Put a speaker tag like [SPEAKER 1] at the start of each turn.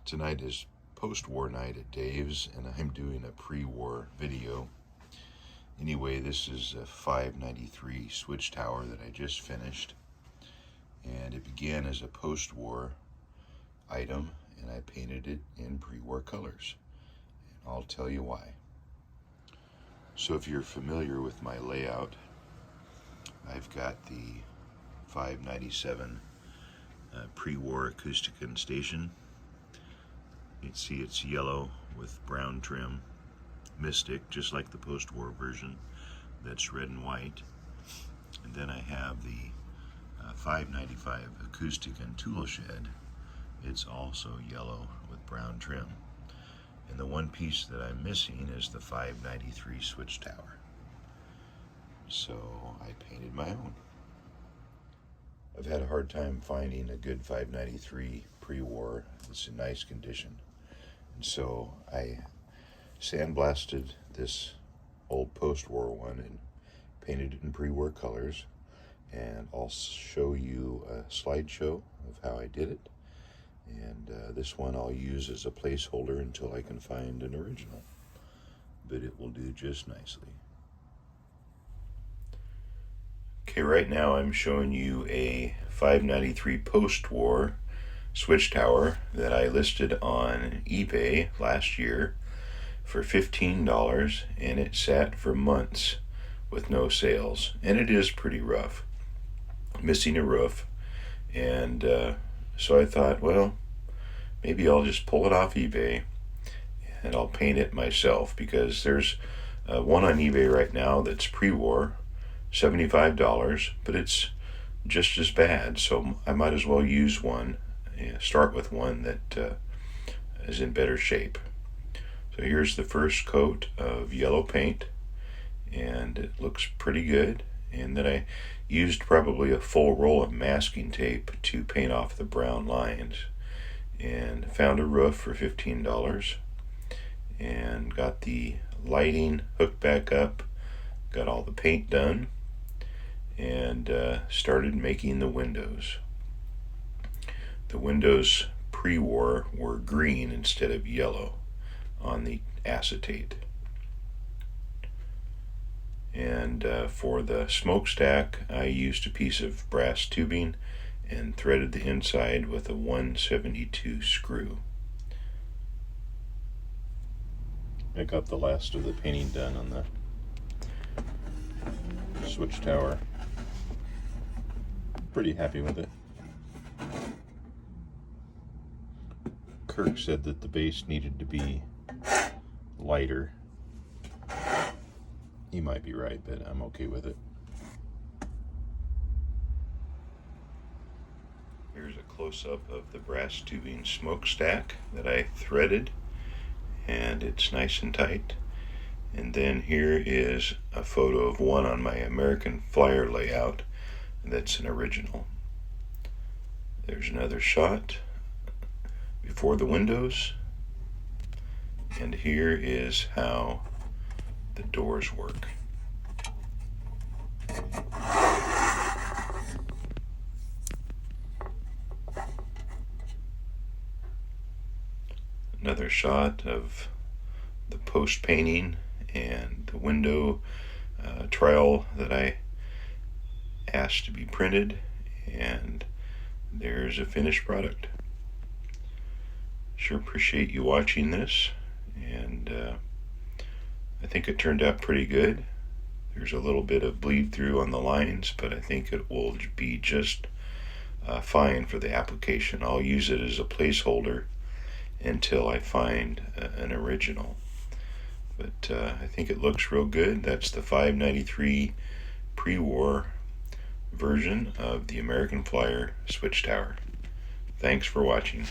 [SPEAKER 1] Tonight is post-war night at Dave's, and I'm doing a pre-war video. Anyway, this is a 593 switch tower that I just finished, and it began as a post-war item, and I painted it in pre-war colors, and I'll tell you why. So if you're familiar with my layout, I've got the 597 pre-war acoustic station. You can see it's yellow with brown trim, Mystic, just like the post-war version that's red and white. And then I have the 595 acoustic and tool shed. It's also yellow with brown trim. And the one piece that I'm missing is the 593 switch tower. So I painted my own. I've had a hard time finding a good 593 pre-war that's in nice condition. And so I sandblasted this old post-war one and painted it in pre-war colors. And I'll show you a slideshow of how I did it. And this one I'll use as a placeholder until I can find an original. But it will do just nicely. Okay, right now I'm showing you a 593 post-war switch tower that I listed on eBay last year for $15, and it sat for months with no sales. And it is pretty rough, missing a roof. And so I thought, well, maybe I'll just pull it off eBay and I'll paint it myself, because there's one on eBay right now that's pre-war, $75, but it's just as bad. So I might as well use one, start with one that is in better shape. So here's the first coat of yellow paint, and it looks pretty good. And then I used probably a full roll of masking tape to paint off the brown lines, and found a roof for $15, and got the lighting hooked back up, got all the paint done, and started making the windows. The windows pre-war were green instead of yellow on the acetate. And for the smokestack, I used a piece of brass tubing and threaded the inside with a 172 screw. I got the last of the painting done on the switch tower. Pretty happy with it. Kirk said that the base needed to be lighter. He might be right, but I'm okay with it. Here's a close-up of the brass tubing smokestack that I threaded, and it's nice and tight. And then here is a photo of one on my American Flyer layout that's an original. There's another shot before the windows, and here is how the doors work. Another shot of the post painting and the window trial that I asked to be printed, and there's a finished product. Sure appreciate you watching this, and I think it turned out pretty good. There's a little bit of bleed through on the lines, but I think it will be just fine for the application. I'll use it as a placeholder until I find an original. But I think it looks real good. That's the 593 pre-war version of the American Flyer switch tower. Thanks for watching.